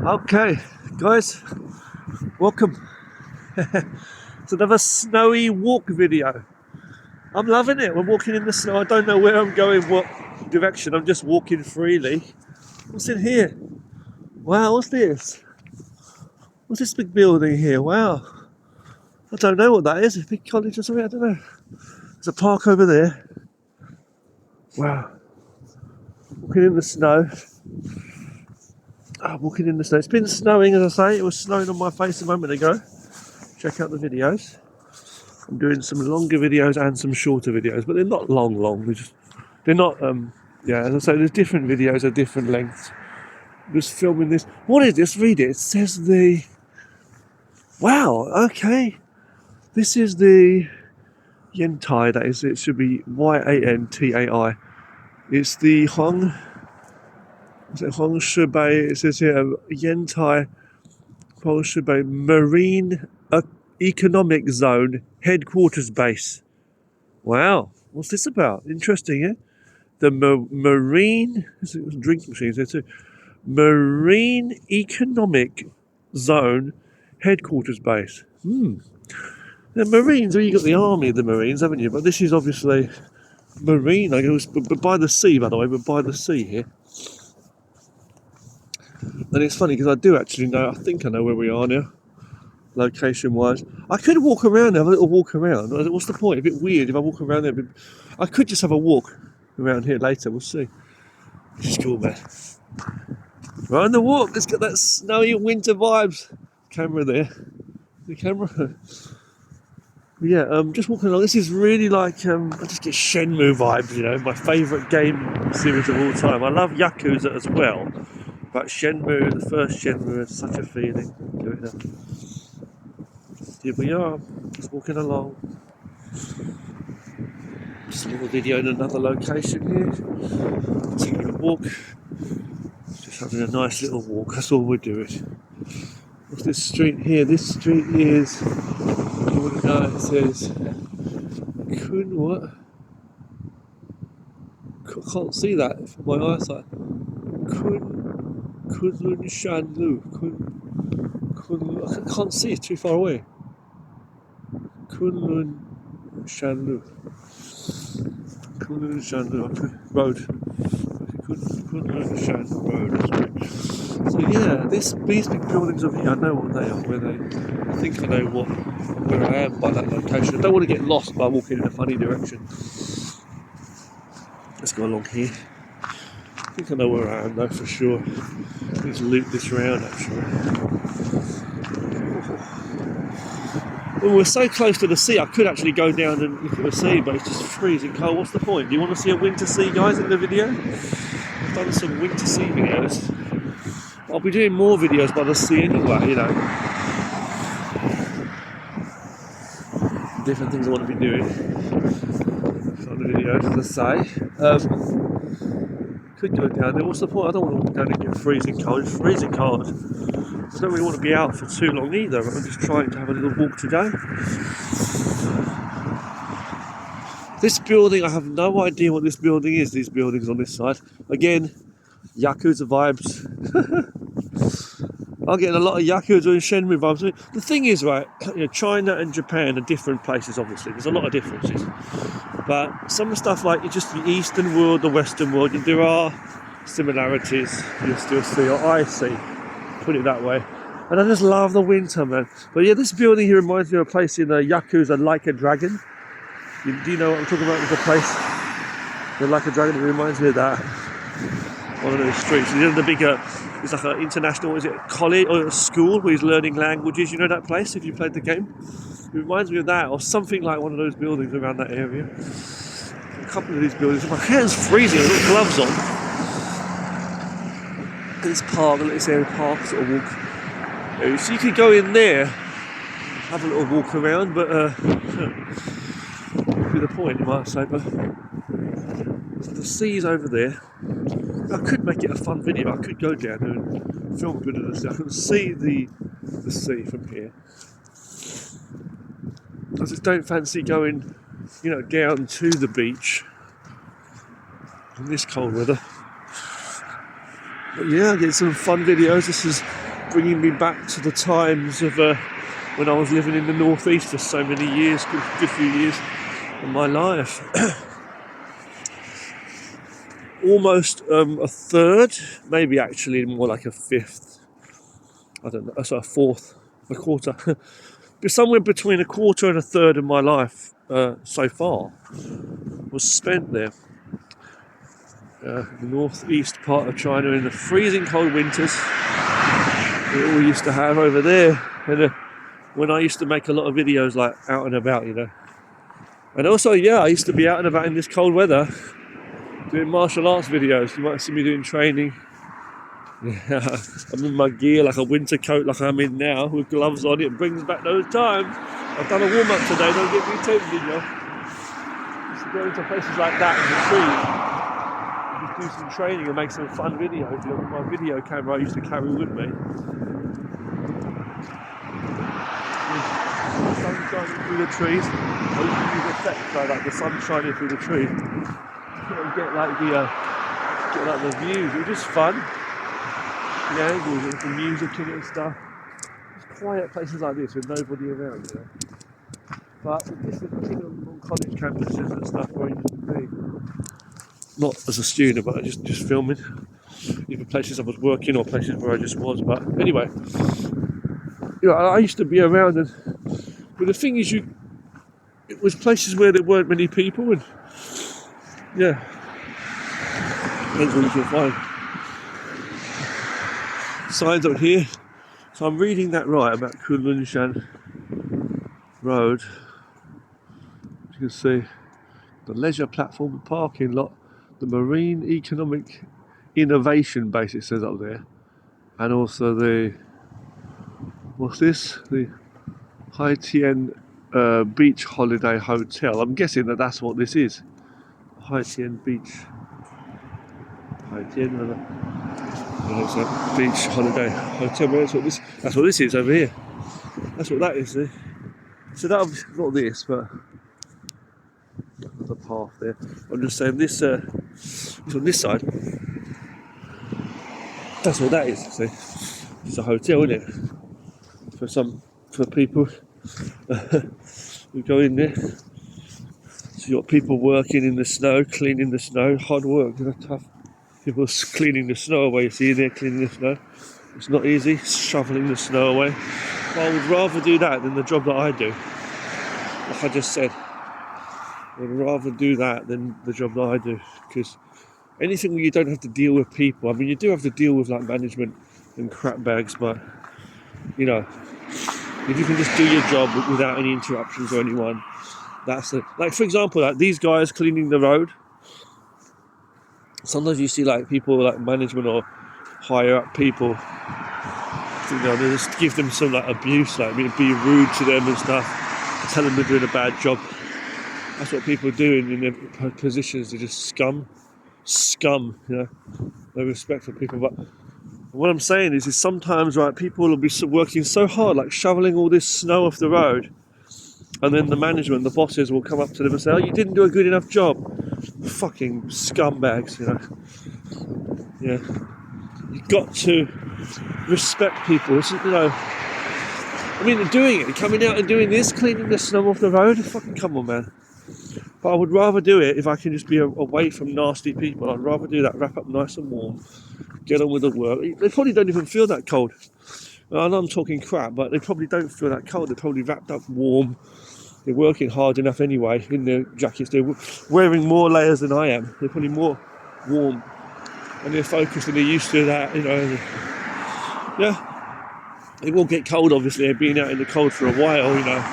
Okay, guys, welcome. It's another snowy walk video. I'm loving it. We're walking in the snow. I don't know where I'm going, what direction. I'm just walking freely. What's in here? Wow, what's this? What's this big building here? Wow. I don't know what that is. A big college or something? I don't know. There's a park over there. Wow. Walking in the snow. Walking in the snow. It's been snowing, as I say. It was snowing on my face a moment ago. Check out the videos. I'm doing some longer videos and some shorter videos, but they're not long. They're not. As I say, there's different videos of different lengths. I'm just filming this. What is this? Read it. It says the. Wow. Okay. This is the Yentai. That is. It should be Yantai. It's the Hong. Is it Hong Shibei? It says here Yentai Hong Shibei Marine Economic Zone Headquarters Base. Wow, what's this about? Interesting, yeah? The Marine, drink machines there too. Marine Economic Zone Headquarters Base. The Marines, well, you've got the army of the Marines, haven't you? But this is obviously Marine, I guess, but by the sea, by the way, but by the sea here. And it's funny because I do actually know, I think I know where we are now. Location wise, I could walk around there, have a little walk around. What's the point? A bit weird if I walk around there. I could just have a walk around here later, we'll see. This is cool, man. Right on the walk, let's get that snowy winter vibes. Camera there. The camera. Yeah, just walking along. This is really like, I just get Shenmue vibes, you know, my favourite game series of all time. I love Yakuza as well, but Shenmue, the first Shenmue, is such a feeling. Here we are, just walking along. Just a little video in another location here. Taking a walk. Just having a nice little walk, that's all we're doing. What's this street here? This street is, it says, what? Can't see that from my eyesight. Kunlun Shanlu. I can't see, it's too far away. Kunlun Shanlu Road. Kunlun Shanlu Road. So yeah, these big buildings over here, I know what they are. I think I know where I am by that location. I don't want to get lost by walking in a funny direction. Let's go along here. I think I know where I am though for sure. I need to loop this round actually. Well, we're so close to the sea, I could actually go down and look at the sea, but it's just freezing cold. What's the point? Do you want to see a winter sea, guys, in the video? I've done some winter sea videos. I'll be doing more videos by the sea anyway, you know. Different things I want to be doing on the videos, as I say. Could go down there. What's the point? I don't want to walk down and get freezing cold. It's freezing cold. I don't really want to be out for too long either. I'm just trying to have a little walk today. This building, I have no idea what this building is. These buildings on this side. Again, Yakuza vibes. I'm getting a lot of Yakuza and Shenmue vibes. The thing is, right, China and Japan are different places, obviously. There's a lot of differences. But some stuff like just the Eastern world, the Western world, there are similarities you still see, or I see, put it that way. And I just love the winter, man. But yeah, this building here reminds me of a place in Yakuza, Like a Dragon. Do you know what I'm talking about with the place? The Like a Dragon, it reminds me of that. One of those streets. The bigger, it's like an international, is it a college or a school where he's learning languages? You know that place if you played the game? It reminds me of that, or something like one of those buildings around that area. A couple of these buildings. My hand's freezing, I've got gloves on. This park, this area park sort of walk. So you could go in there, have a little walk around, but would be the point, you might say. But so the sea's over there. I could make it a fun video. I could go down there and film a bit of the sea. I can see the sea from here. I just don't fancy going, down to the beach in this cold weather. But yeah, I did some fun videos. This is bringing me back to the times of when I was living in the northeast for so many years, good few years of my life. Almost a third, maybe actually more like a fifth. I don't know, so a fourth, a quarter. But somewhere between a quarter and a third of my life so far was spent there. The northeast part of China in the freezing cold winters that we used to have over there. And when I used to make a lot of videos like out and about, you know. And also, yeah, I used to be out and about in this cold weather doing martial arts videos. You might see me doing training. Yeah, I'm in my gear like a winter coat like I'm in now with gloves on. It brings back those times. I've done a warm up today, don't get me too, you know. Just to go into places like that in the trees, just do some training and make some fun videos. You know, with my video camera I used to carry with me. The sun shining through the trees. I used to use effects like that, the sun shining through the trees. Get like the views. It was just fun. The angles and the music in it and stuff. It's quiet places like this with nobody around, you know. But this is on college campuses and stuff where I used to be. Not as a student, but just filming. Either places I was working or places where I just was. But anyway, you know, I used to be around, but the thing is, it was places where there weren't many people, and yeah, that's what you can find. Signs up here, so I'm reading that right about Kunlunshan Road. You can see the leisure platform and parking lot, the Marine Economic Innovation Base, it says up there, and also the, what's this? The Haitian Beach Holiday Hotel. I'm guessing that's what this is. Haitian Beach. Haitian. It's a beach holiday hotel. That's what this is over here. That's what that is. See? So that was not this, but the path there. I'm just saying this. It's on this side. That's what that is. See, it's a hotel, isn't it? For people who go in there. So you got people working in the snow, cleaning the snow. Hard work, you know, tough. People cleaning the snow away. You see there, cleaning the snow. It's not easy, shoveling the snow away. But I would rather do that than the job that I do. Like I just said, I would rather do that than the job that I do. Because anything where you don't have to deal with people, I mean, you do have to deal with like management and crap bags, but you know, if you can just do your job without any interruptions or anyone, that's it. Like for example, like these guys cleaning the road. Sometimes you see like people like management or higher up people, you know, they just give them some like abuse, like be rude to them and stuff, tell them they're doing a bad job. That's what people do in their positions. They just scum, you know, no respect for people. But what I'm saying is sometimes, right, people will be working so hard, like shoveling all this snow off the road, and then the management, the bosses will come up to them and say, "Oh, you didn't do a good enough job." Fucking scumbags, you know. Yeah, you've got to respect people. It's, you know, I mean, doing it, coming out and doing this, cleaning the snow off the road. Fucking come on, man. But I would rather do it if I can just be away from nasty people. I'd rather do that. Wrap up nice and warm, get on with the work. They probably don't even feel that cold. I know I'm talking crap, but they probably don't feel that cold. They're probably wrapped up warm. They're working hard enough anyway in their jackets. They're wearing more layers than I am. They're probably more warm and they're focused and they're used to that, you know. Yeah, it will get cold obviously. They've been out in the cold for a while, you know.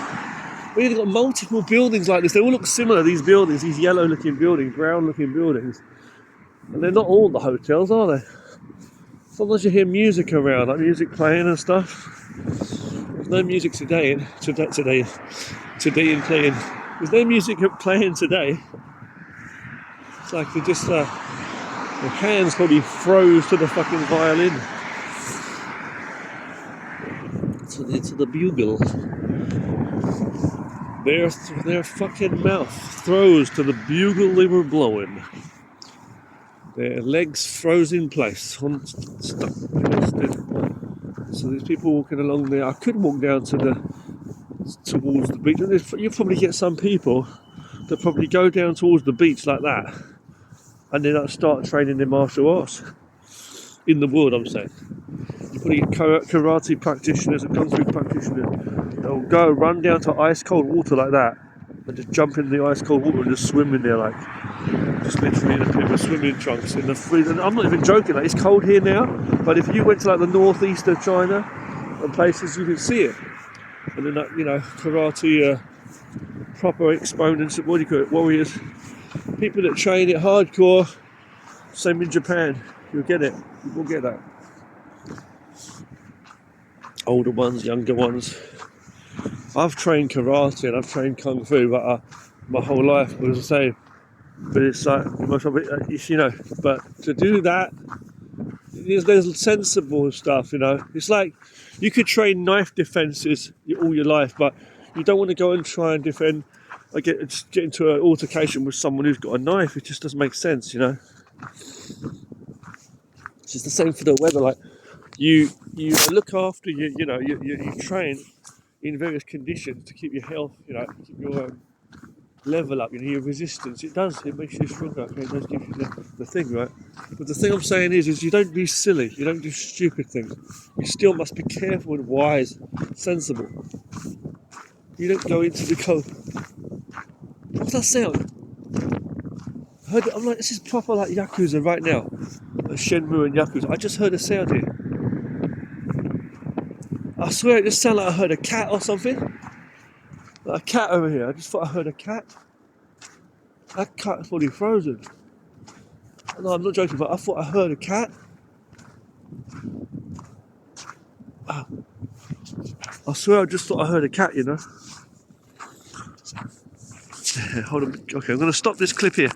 But you've got multiple buildings like this. They all look similar, these buildings, these yellow looking buildings, brown looking buildings. And they're not all the hotels, are they? Sometimes you hear music around, like music playing and stuff. There's no music today playing. There's no music playing today. It's like they just their hands probably froze to the fucking violin. To the bugle. Their fucking mouth froze to the bugle they were blowing. their legs frozen in place, stuck. So there's people walking along there. I could walk down towards the beach. You probably get some people that probably go down towards the beach like that, and then start training their martial arts in the wood. I'm saying. You probably get karate practitioners and kung fu practitioners. They'll go run down to ice cold water like that, and just jump in the ice cold water and just swim in there like. Just literally in a pair of swimming trunks in the freezing. And I'm not even joking, like, it's cold here now, but if you went to like the northeast of China and places, you can see it. And then, karate proper exponents, what do you call it, warriors, people that train it hardcore, same in Japan, you'll get it, you will get that. Older ones, younger ones. I've trained karate and I've trained kung fu, but my whole life was the same. But it's like, but to do that, there's sensible stuff, It's like, you could train knife defences all your life, but you don't want to go and try and defend, get into an altercation with someone who's got a knife. It just doesn't make sense, It's just the same for the weather. Like, you look after you train in various conditions to keep your health, keep your level up, your resistance. It makes you stronger. Okay, it does give you the thing, right? But the thing I'm saying is you don't be silly, you don't do stupid things. You still must be careful and wise, sensible. You don't go into the cold. What's that sound? I'm like, this is proper like Yakuza right now. Shenmue and Yakuza. I just heard a sound here. I swear it just sounded like I heard a cat or something. Like a cat over here. I just thought I heard a cat. That cat's fully frozen. No, I'm not joking, but I thought I heard a cat. I swear I just thought I heard a cat, Hold on. Okay, I'm going to stop this clip here.